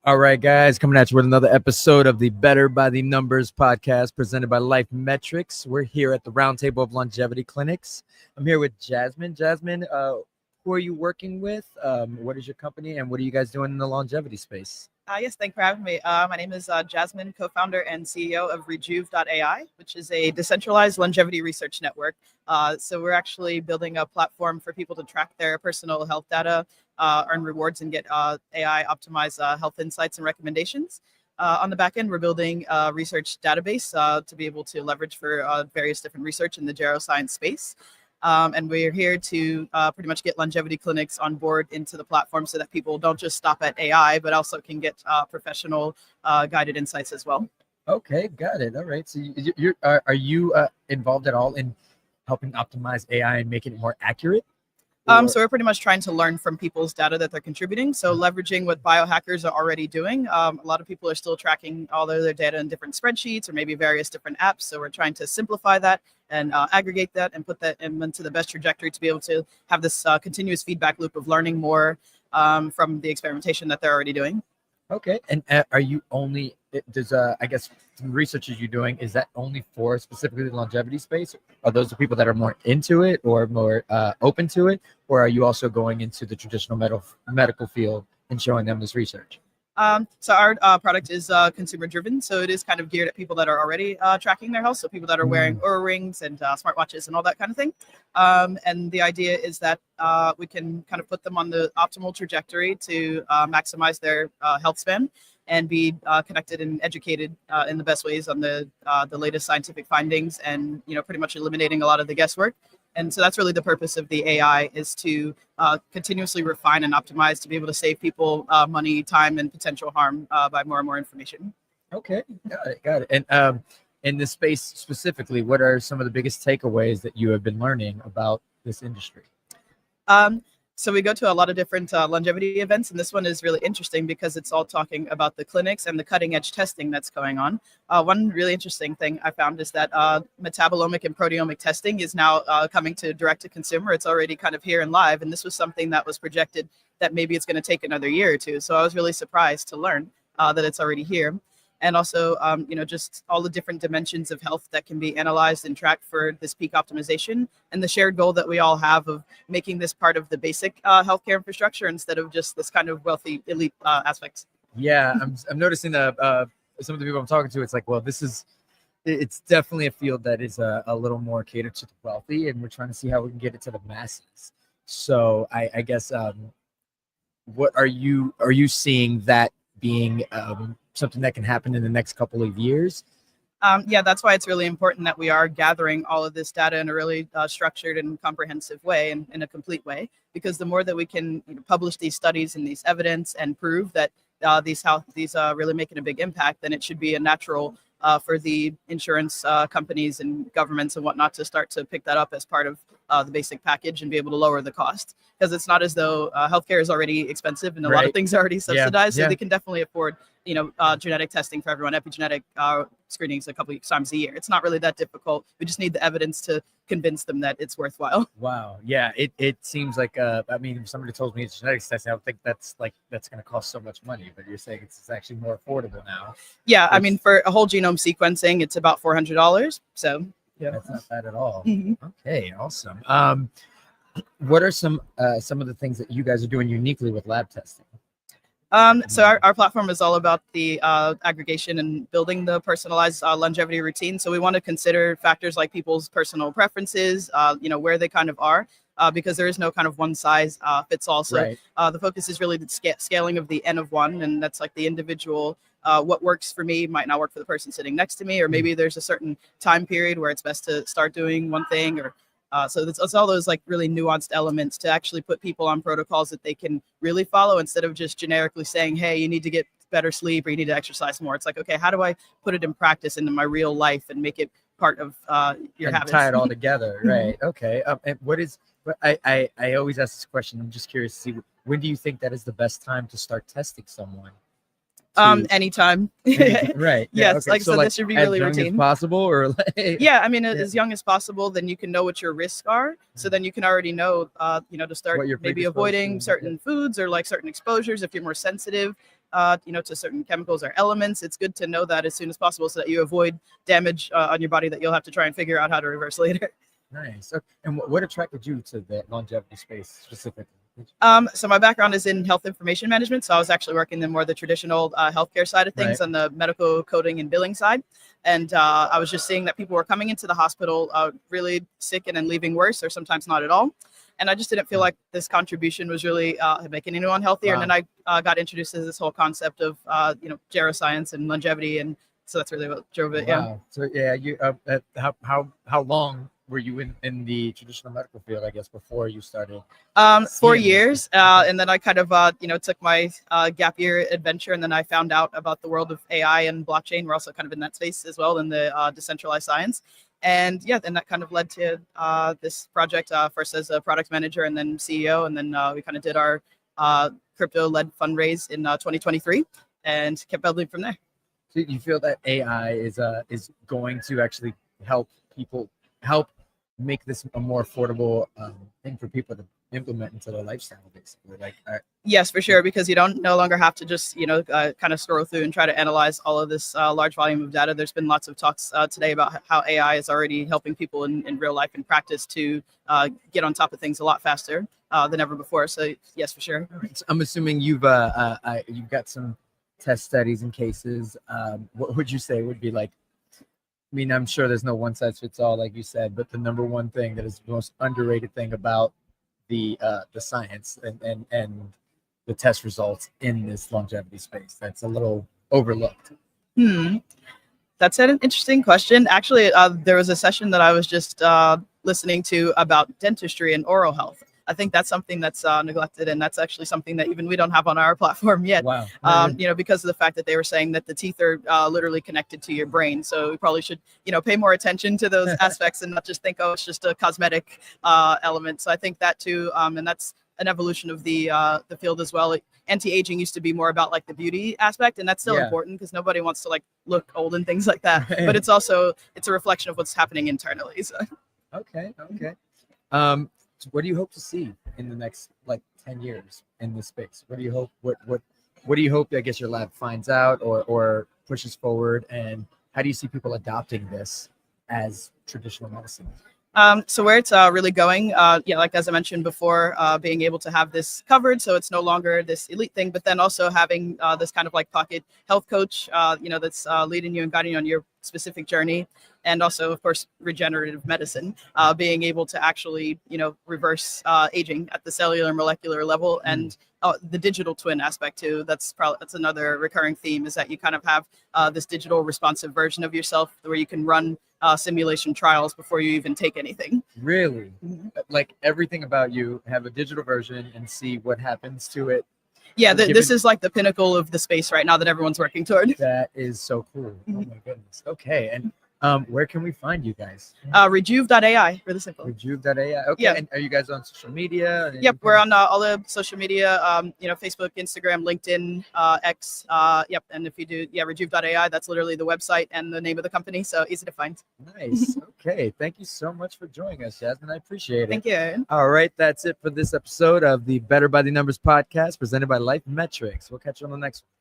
All right, guys, coming at you with another episode of the Better by the Numbers podcast presented by Life Metrics. We're here at the Roundtable of Longevity Clinics. I'm here with Jasmine. Jasmine, who are you working with? What is your company, and what are you guys doing in the longevity space? Yes, thanks for having me. My name is Jasmine, co-founder and CEO of Rejuve.ai, which is a decentralized longevity research network. So we're actually building a platform for people to track their personal health data, earn rewards, and get AI optimized health insights and recommendations. On the back end, we're building a research database to be able to leverage for various different research in the geroscience space. And we're here to pretty much get longevity clinics on board into the platform so that people don't just stop at AI, but also can get professional guided insights as well. Okay, got it. All right. So are you involved at all in helping optimize AI and making it more accurate? So we're pretty much trying to learn from people's data that they're contributing. So leveraging what biohackers are already doing. A lot of people are still tracking all of their data in different spreadsheets or maybe various different apps. So we're trying to simplify that and aggregate that and put that into the best trajectory to be able to have this continuous feedback loop of learning more from the experimentation that they're already doing. Okay. And are you only, there's I guess some research you're doing, is that only for specifically the longevity space? Are those the people that are more into it or more open to it? Or are you also going into the traditional medical field and showing them this research? So our product is consumer driven. So it is kind of geared at people that are already tracking their health. So people that are wearing Oura rings and smartwatches and all that kind of thing. And the idea is that we can kind of put them on the optimal trajectory to maximize their health span and be connected and educated in the best ways on the latest scientific findings and, pretty much eliminating a lot of the guesswork. And so that's really the purpose of the AI, is to continuously refine and optimize to be able to save people money, time, and potential harm by more and more information. Okay, got it. And in this space specifically, what are some of the biggest takeaways that you have been learning about this industry? So we go to a lot of different longevity events, and this one is really interesting because it's all talking about the clinics and the cutting edge testing that's going on. One really interesting thing I found is that metabolomic and proteomic testing is now coming to direct to consumer. It's already kind of here and live, and this was something that was projected that maybe it's going to take another year or two. So I was really surprised to learn that it's already here. And also, just all the different dimensions of health that can be analyzed and tracked for this peak optimization, and the shared goal that we all have of making this part of the basic healthcare infrastructure instead of just this kind of wealthy elite aspects. Yeah, I'm noticing some of the people I'm talking to, it's like, well, it's definitely a field that is a little more catered to the wealthy, and we're trying to see how we can get it to the masses. So I guess, what are you seeing that being something that can happen in the next couple of years? Yeah, that's why it's really important that we are gathering all of this data in a really structured and comprehensive way and in a complete way, because the more that we can publish these studies and these evidence and prove that these really making a big impact, then it should be a natural for the insurance companies and governments and whatnot to start to pick that up as part of the basic package and be able to lower the cost, because it's not as though healthcare is already expensive and a lot of things are already subsidized. So they can definitely afford genetic testing for everyone, epigenetic screenings a couple of times a year. It's not really that difficult. We just need the evidence to convince them that it's worthwhile. Wow. Yeah. It seems like, if somebody told me it's genetics testing, I would think that's going to cost so much money, but you're saying it's actually more affordable now. Yeah. For a whole genome sequencing, it's about $400. So yeah, that's not bad at all. Mm-hmm. Okay. Awesome. What are some of the things that you guys are doing uniquely with lab testing? So our platform is all about the aggregation and building the personalized longevity routine. So we want to consider factors like people's personal preferences, where they kind of are, because there is no kind of one size fits all. So the focus is really the scaling of the N of one, and that's like the individual. What works for me might not work for the person sitting next to me, or maybe there's a certain time period where it's best to start doing one thing, or so it's all those like really nuanced elements to actually put people on protocols that they can really follow, instead of just generically saying, hey, you need to get better sleep or you need to exercise more. It's like, okay, how do I put it in practice into my real life and make it part of your habits? Tie it all together, right? Okay. And I always ask this question. I'm just curious to see, when do you think that is the best time to start testing someone? Anytime. Right. Yeah, Yes, okay. like I So said, like this should be as really young as routine. possible, or like Yeah, I mean, yeah, as young as possible, then you can know what your risks are. So then you can already know, to start what you're maybe predisposed to. avoiding certain foods or like certain exposures if you're more sensitive, to certain chemicals or elements. It's good to know that as soon as possible so that you avoid damage on your body that you'll have to try and figure out how to reverse later. Nice. Okay. And what attracted you to the longevity space specifically? So my background is in health information management. So I was actually working in more the traditional healthcare side of things Right. on the medical coding and billing side. And I was just seeing that people were coming into the hospital really sick and then leaving worse or sometimes not at all. And I just didn't feel like this contribution was really making anyone healthier. Wow. And then I got introduced to this whole concept of, geroscience and longevity. And so that's really what drove it. Yeah. Wow. So yeah, you how long were you in the traditional medical field, I guess, before you started? 4 seeing this? years, Okay. and then I kind of took my gap year adventure, and then I found out about the world of AI and blockchain. We're also kind of in that space as well in the decentralized science, and yeah, then that kind of led to this project first as a product manager and then CEO, and then we kind of did our crypto-led fundraise in 2023 and kept building from there. So you feel that AI is going to actually help people make this a more affordable thing for people to implement into their lifestyle, basically. Like, Yes, for sure, because you don't no longer have to just kind of scroll through and try to analyze all of this large volume of data. There's been lots of talks today about how AI is already helping people in real life and practice to get on top of things a lot faster than ever before. So yes, for sure. so I'm assuming you've got some test studies and cases. What would you say would be like? I mean, I'm sure there's no one size fits all, like you said, but the number one thing that is the most underrated thing about the science and the test results in this longevity space that's a little overlooked. That's an interesting question. Actually, there was a session that I was just listening to about dentistry and oral health. I think that's something that's neglected, and that's actually something that even we don't have on our platform yet. Wow. Because of the fact that they were saying that the teeth are literally connected to your brain. So we probably should, pay more attention to those aspects and not just think, oh, it's just a cosmetic element. So I think that too, and that's an evolution of the field as well. Anti-aging used to be more about like the beauty aspect, and that's still important because nobody wants to like look old and things like that. Right. But it's a reflection of what's happening internally. So. Okay. So what do you hope to see in the next like 10 years in this space? What do you hope? What do you hope? I guess your lab finds out or pushes forward, and how do you see people adopting this as traditional medicine? So where it's really going, like as I mentioned before, being able to have this covered, so it's no longer this elite thing, but then also having this kind of like pocket health coach, that's leading you and guiding you on your specific journey, and also, of course, regenerative medicine, being able to actually, reverse aging at the cellular molecular level, and the digital twin aspect too. That's another recurring theme, is that you kind of have this digital responsive version of yourself where you can run simulation trials before you even take anything. Really? Like everything about you, have a digital version and see what happens to it. Yeah, this is like the pinnacle of the space right now that everyone's working toward. That is so cool. Oh my goodness. Okay, and where can we find you guys? Rejuve.ai, really simple. Rejuve.ai. Okay, Yeah. And are you guys on social media? Yep, we're on all the social media, Facebook, Instagram, LinkedIn, X. And if you do, Rejuve.ai, that's literally the website and the name of the company, so easy to find. Nice. Okay, thank you so much for joining us, Jasmine. I appreciate it. Thank you. All right, that's it for this episode of the Better by the Numbers podcast presented by Life Metrics. We'll catch you on the next one.